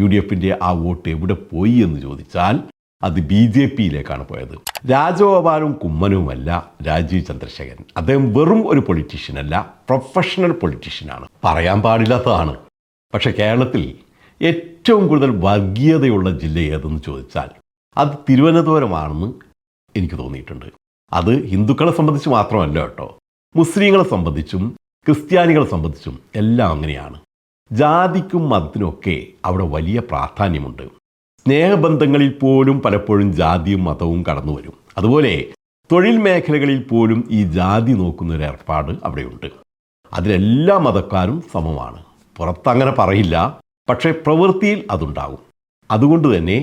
UDFിൻ്റെ ആ വോട്ട് എവിടെ പോയി എന്ന് ചോദിച്ചാൽ അത് BJPയിലേക്കാണ് പോയത്. രാജഗോപാലും കുമ്മനവുമല്ല രാജീവ് ചന്ദ്രശേഖരൻ. അദ്ദേഹം വെറും ഒരു പൊളിറ്റീഷ്യനല്ല, പ്രൊഫഷണൽ പൊളിറ്റീഷ്യനാണ്. പറയാൻ പാടില്ലാത്തതാണ്. പക്ഷേ കേരളത്തിൽ ഏറ്റവും കൂടുതൽ വർഗീയതയുള്ള ജില്ല ഏതെന്ന് ചോദിച്ചാൽ അത് തിരുവനന്തപുരമാണെന്ന് എനിക്ക് തോന്നിയിട്ടുണ്ട്. അത് ഹിന്ദുക്കളെ സംബന്ധിച്ച് മാത്രമല്ല കേട്ടോ, മുസ്ലിങ്ങളെ സംബന്ധിച്ചും ക്രിസ്ത്യാനികളെ സംബന്ധിച്ചും എല്ലാം അങ്ങനെയാണ്. ജാതിക്കും മതത്തിനുമൊക്കെ അവിടെ വലിയ പ്രാധാന്യമുണ്ട്. സ്നേഹബന്ധങ്ങളിൽ പോലും പലപ്പോഴും ജാതിയും മതവും കടന്നു വരും. അതുപോലെ തൊഴിൽ മേഖലകളിൽ പോലും ഈ ജാതി നോക്കുന്നൊരു ഏർപ്പാട് അവിടെയുണ്ട്. അതിലെല്ലാ മതക്കാരും സമമാണ്. പുറത്തങ്ങനെ പറയില്ല, പക്ഷേ പ്രവൃത്തിയിൽ അതുണ്ടാകും. അതുകൊണ്ട് തന്നെ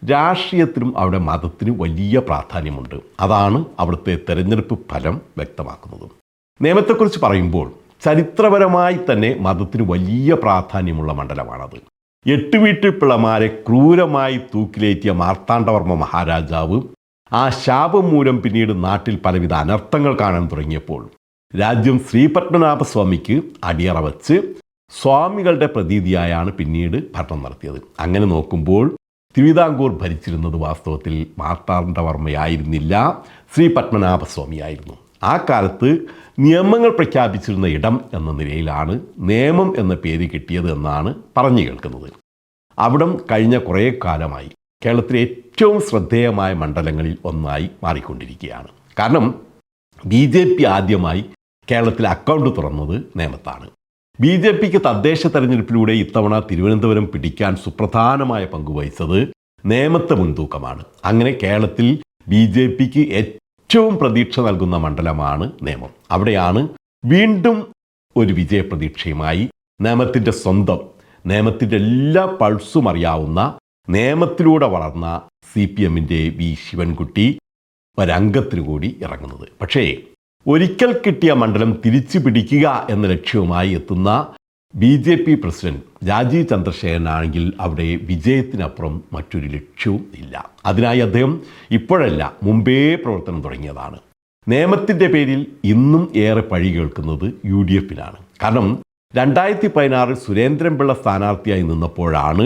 രാഷ്ട്രീയത്തിലും അവിടെ മതത്തിന് വലിയ പ്രാധാന്യമുണ്ട്. അതാണ് അവിടുത്തെ തെരഞ്ഞെടുപ്പ് ഫലം വ്യക്തമാക്കുന്നത്. നിയമത്തെക്കുറിച്ച് പറയുമ്പോൾ ചരിത്രപരമായി തന്നെ മതത്തിന് വലിയ പ്രാധാന്യമുള്ള മണ്ഡലമാണത്. 8 വീട്ടിൽ പിള്ളമാരെ ക്രൂരമായി തൂക്കിലേറ്റിയ മാർത്താണ്ഡവർമ്മ മഹാരാജാവ് ആ ശാപം മൂലം പിന്നീട് നാട്ടിൽ പലവിധ അനർത്ഥങ്ങൾ കാണാൻ തുടങ്ങിയപ്പോൾ രാജ്യം ശ്രീപത്മനാഭസ്വാമിക്ക് അടിയറ വച്ച് സ്വാമികളുടെ പ്രതീതിയായാണ് പിന്നീട് ഭരണം നടത്തിയത്. അങ്ങനെ നോക്കുമ്പോൾ തിരുവിതാംകൂർ ഭരിച്ചിരുന്നത് വാസ്തവത്തിൽ മാർത്താണ്ഡവർമ്മയായിരുന്നില്ല, ശ്രീ പത്മനാഭസ്വാമിയായിരുന്നു. ആ കാലത്ത് നിയമങ്ങൾ പ്രഖ്യാപിച്ചിരുന്ന ഇടം എന്ന നിലയിലാണ് നിയമം എന്ന പേര് കിട്ടിയത് എന്നാണ് പറഞ്ഞു കേൾക്കുന്നത്. അവിടം കഴിഞ്ഞ കുറേ കാലമായി കേരളത്തിലെ ഏറ്റവും ശ്രദ്ധേയമായ മണ്ഡലങ്ങളിൽ ഒന്നായി മാറിക്കൊണ്ടിരിക്കുകയാണ്. കാരണം BJP ആദ്യമായി കേരളത്തിൽ അക്കൗണ്ട് തുറന്നത് നേമത്താണ്. BJPക്ക് തദ്ദേശ തെരഞ്ഞെടുപ്പിലൂടെ ഇത്തവണ തിരുവനന്തപുരം പിടിക്കാൻ സുപ്രധാനമായ പങ്കുവഹിച്ചത് നേമത്തെ മുൻതൂക്കമാണ്. അങ്ങനെ കേരളത്തിൽ BJPക്ക് ഏറ്റവും പ്രതീക്ഷ നൽകുന്ന മണ്ഡലമാണ് നേമം. അവിടെയാണ് വീണ്ടും ഒരു വിജയപ്രതീക്ഷയുമായി നേമത്തിൻ്റെ സ്വന്തം, നേമത്തിൻ്റെ എല്ലാ പൾസും അറിയാവുന്ന, നേമത്തിലൂടെ വളർന്ന CPMൻ്റെ V ശിവൻകുട്ടി ഒരംഗത്തിനു കൂടി ഇറങ്ങുന്നത്. പക്ഷേ ഒരിക്കൽ കിട്ടിയ മണ്ഡലം തിരിച്ചു പിടിക്കുക എന്ന ലക്ഷ്യവുമായി എത്തുന്ന BJP പ്രസിഡന്റ് രാജീവ് ചന്ദ്രശേഖരനാണെങ്കിൽ അവിടെ വിജയത്തിനപ്പുറം മറ്റൊരു ലക്ഷ്യവും ഇല്ല. അതിനായി അദ്ദേഹം ഇപ്പോഴല്ല, മുമ്പേ പ്രവർത്തനം തുടങ്ങിയതാണ്. നേമത്തിൻ്റെ പേരിൽ ഇന്നും ഏറെ പഴി കേൾക്കുന്നത് UDFിനാണ്. കാരണം 2016 സുരേന്ദ്രൻപിള്ള സ്ഥാനാർത്ഥിയായി നിന്നപ്പോഴാണ്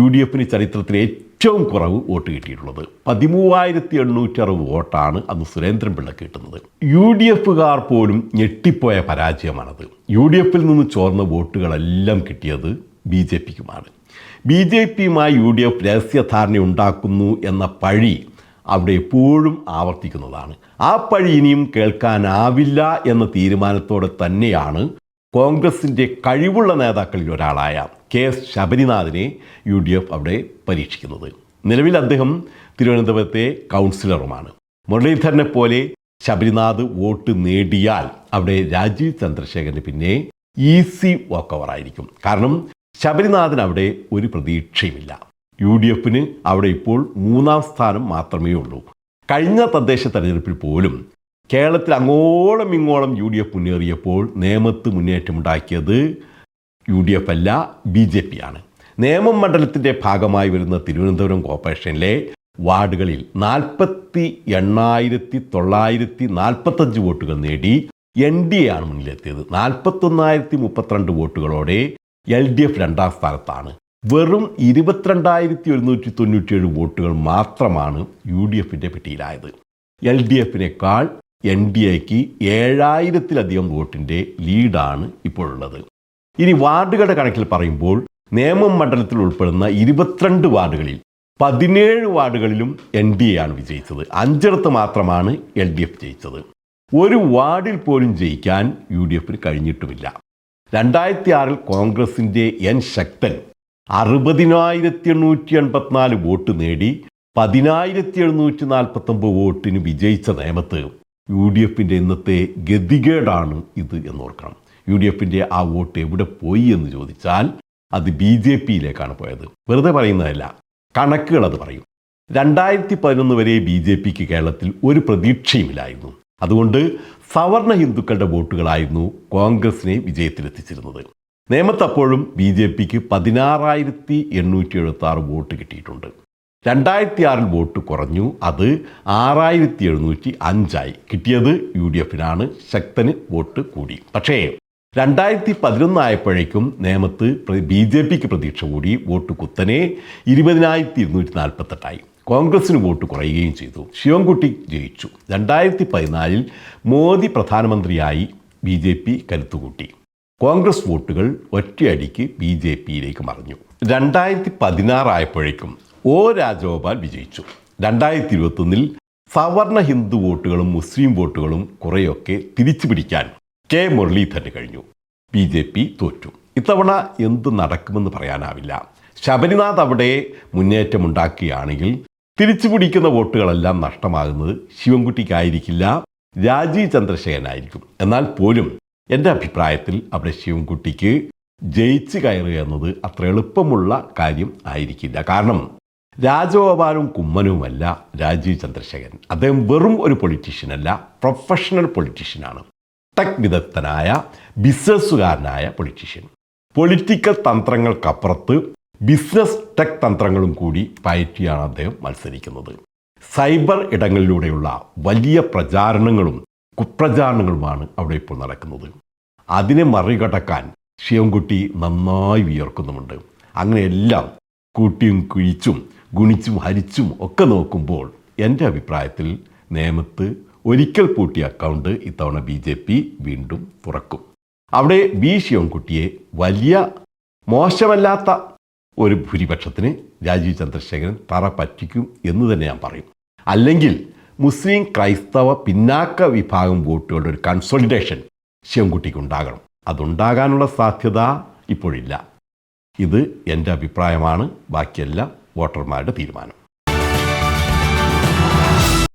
UDFിന് ചരിത്രത്തിലെ ഏറ്റവും കുറവ് വോട്ട് കിട്ടിയിട്ടുള്ളത്. 13,860 വോട്ടാണ് അന്ന് സുരേന്ദ്രൻപിള്ള കിട്ടുന്നത്. UDFുകാർ പോലും ഞെട്ടിപ്പോയ പരാജയമാണത്. UDFിൽ നിന്ന് ചോർന്ന വോട്ടുകളെല്ലാം കിട്ടിയത് BJPക്കുമാണ്. BJPയുമായി UDF രഹസ്യധാരണ ഉണ്ടാക്കുന്നു എന്ന പഴി അവിടെ എപ്പോഴും ആവർത്തിക്കുന്നതാണ്. ആ പഴി ഇനിയും കേൾക്കാനാവില്ല എന്ന തീരുമാനത്തോടെ തന്നെയാണ് കോൺഗ്രസിൻ്റെ കഴിവുള്ള നേതാക്കളിൽ ഒരാളായ KS ശബരിനാഥിനെ UDF അവിടെ പരീക്ഷിക്കുന്നത്. നിലവിൽ അദ്ദേഹം തിരുവനന്തപുരത്തെ കൗൺസിലറുമാണ്. മുരളീധരനെ പോലെ ശബരിനാഥ് വോട്ട് നേടിയാൽ അവിടെ രാജീവ് ചന്ദ്രശേഖരന് പിന്നെ ഈസി വാക്ക് ഓവർ ആയിരിക്കും. കാരണം ശബരിനാഥന് അവിടെ ഒരു പ്രതീക്ഷയുമില്ല. UDFന് അവിടെ ഇപ്പോൾ 3ാം സ്ഥാനം മാത്രമേ ഉള്ളൂ. കഴിഞ്ഞ തദ്ദേശ തെരഞ്ഞെടുപ്പിൽ പോലും കേരളത്തിൽ അങ്ങോളം ഇങ്ങോളം UDF മുന്നേറിയപ്പോൾ നേമത്ത് മുന്നേറ്റമുണ്ടാക്കിയത് UDF അല്ല, BJPയാണ്. നേമം മണ്ഡലത്തിൻ്റെ ഭാഗമായി വരുന്ന തിരുവനന്തപുരം കോർപ്പറേഷനിലെ വാർഡുകളിൽ 48,945 വോട്ടുകൾ നേടി NDA ആണ് മുന്നിലെത്തിയത്. 41,032 വോട്ടുകളോടെ LDF 2ാം സ്ഥാനത്താണ്. വെറും 22,197 വോട്ടുകൾ മാത്രമാണ് UDFിൻ്റെ പെട്ടിയിലായത്. LDFിനേക്കാൾ NDAക്ക് 7,000-ലധികം വോട്ടിൻ്റെ ലീഡാണ് ഇപ്പോഴുള്ളത്. ഇനി വാർഡുകളുടെ കണക്കിൽ പറയുമ്പോൾ നേമം മണ്ഡലത്തിൽ ഉൾപ്പെടുന്ന 22 വാർഡുകളിൽ 17 വാർഡുകളിലും NDA ആണ് വിജയിച്ചത്. 5 മാത്രമാണ് LDF ജയിച്ചത്. ഒരു വാർഡിൽ പോലും ജയിക്കാൻ UDFിന് കഴിഞ്ഞിട്ടുമില്ല. 2006 കോൺഗ്രസിൻ്റെ N ശക്തൻ 60,884 വോട്ട് നേടി 10,749 വോട്ടിന് വിജയിച്ച നേമത്ത് UDFിൻ്റെ ഇന്നത്തെ ഗതികേടാണ് ഇത് എന്നോർക്കണം. UDFിൻ്റെ ആ വോട്ട് എവിടെ പോയി എന്ന് ചോദിച്ചാൽ അത് BJPയിലേക്കാണ് പോയത്. വെറുതെ പറയുന്നതല്ല, കണക്കുകൾ അത് പറയും. 2011 വരെ BJPക്ക് കേരളത്തിൽ ഒരു പ്രതീക്ഷയുമില്ലായിരുന്നു. അതുകൊണ്ട് സവർണ ഹിന്ദുക്കളുടെ വോട്ടുകളായിരുന്നു കോൺഗ്രസിനെ വിജയത്തിലെത്തിച്ചിരുന്നത്. നേമത്തപ്പോഴും BJPക്ക് 16,876 വോട്ട് കിട്ടിയിട്ടുണ്ട്. 2006 വോട്ട് കുറഞ്ഞു, അത് 6,705 കിട്ടിയത് UDFിനാണ്. ശക്തന് വോട്ട് കൂടി. പക്ഷേ 2011 ആയപ്പോഴേക്കും നേമത്ത് BJP പ്രതീക്ഷ കൂടി വോട്ട് കുത്തനെ 20,248 കോൺഗ്രസിന് വോട്ട് കുറയുകയും ചെയ്തു. ശിവൻകുട്ടി ജയിച്ചു. 2014 മോദി പ്രധാനമന്ത്രിയായി BJP കരുത്തുകൂട്ടി. കോൺഗ്രസ് വോട്ടുകൾ ഒറ്റയടിക്ക് BJPയിലേക്ക് മറിഞ്ഞു. 2016 ആയപ്പോഴേക്കും O രാജഗോപാൽ വിജയിച്ചു. 2021 സവർണ ഹിന്ദു വോട്ടുകളും മുസ്ലിം വോട്ടുകളും കുറേയൊക്കെ തിരിച്ചു പിടിക്കാൻ K മുരളീധരന് കഴിഞ്ഞു. BJP തോറ്റു. ഇത്തവണ എന്ത് നടക്കുമെന്ന് പറയാനാവില്ല. ശബരിനാഥ് അവിടെ മുന്നേറ്റമുണ്ടാക്കുകയാണെങ്കിൽ തിരിച്ചു പിടിക്കുന്ന വോട്ടുകളെല്ലാം നഷ്ടമാകുന്നത് ശിവൻകുട്ടിക്കായിരിക്കില്ല, രാജീവ് ചന്ദ്രശേഖരനായിരിക്കും. എന്നാൽ പോലും എൻ്റെ അഭിപ്രായത്തിൽ അവിടെ ശിവൻകുട്ടിക്ക് ജയിച്ച് കയറുക എന്നത് അത്ര എളുപ്പമുള്ള കാര്യം ആയിരിക്കില്ല. കാരണം രാജഗോപാലും കുമ്മനുമല്ല രാജീവ് ചന്ദ്രശേഖരൻ. അദ്ദേഹം വെറും ഒരു പൊളിറ്റീഷ്യനല്ല, പ്രൊഫഷണൽ പൊളിറ്റീഷ്യനാണ്. ടെക് വിദഗ്ധനായ ബിസിനസ്സുകാരനായ പൊളിറ്റീഷ്യൻ. പൊളിറ്റിക്കൽ തന്ത്രങ്ങൾക്കപ്പുറത്ത് ബിസിനസ് ടെക് തന്ത്രങ്ങളും കൂടി പയറ്റിയാണ് അദ്ദേഹം മത്സരിക്കുന്നത്. സൈബർ ഇടങ്ങളിലൂടെയുള്ള വലിയ പ്രചാരണങ്ങളും കുപ്രചാരണങ്ങളുമാണ് അവിടെ ഇപ്പോൾ നടക്കുന്നത്. അതിനെ മറികടക്കാൻ ശിവൻകുട്ടി നന്നായി വിയർക്കുന്നുമുണ്ട്. അങ്ങനെയെല്ലാം കൂട്ടിയും കുഴിച്ചും ഗുണിച്ചും ഹരിച്ചും ഒക്കെ നോക്കുമ്പോൾ എൻ്റെ അഭിപ്രായത്തിൽ നേമത്ത് ഒരിക്കൽ പൂട്ടിയ അക്കൗണ്ട് ഇത്തവണ BJP വീണ്ടും തുറക്കും. അവിടെ ശിവൻകുട്ടിയെ വലിയ മോശമല്ലാത്ത ഒരു ഭൂരിപക്ഷത്തിന് രാജീവ് ചന്ദ്രശേഖരൻ തറ പറ്റിക്കും എന്ന് തന്നെ ഞാൻ പറയും. അല്ലെങ്കിൽ മുസ്ലിം ക്രൈസ്തവ പിന്നാക്ക വിഭാഗം വോട്ടുകളുടെ ഒരു കൺസോളിഡേഷൻ ശിവൻകുട്ടിക്ക് ഉണ്ടാകണം. അതുണ്ടാകാനുള്ള സാധ്യത ഇപ്പോഴില്ല. ഇത് എൻ്റെ അഭിപ്രായമാണ്. ബാക്കിയെല്ലാം വോട്ടർമാരുടെ തീരുമാനം.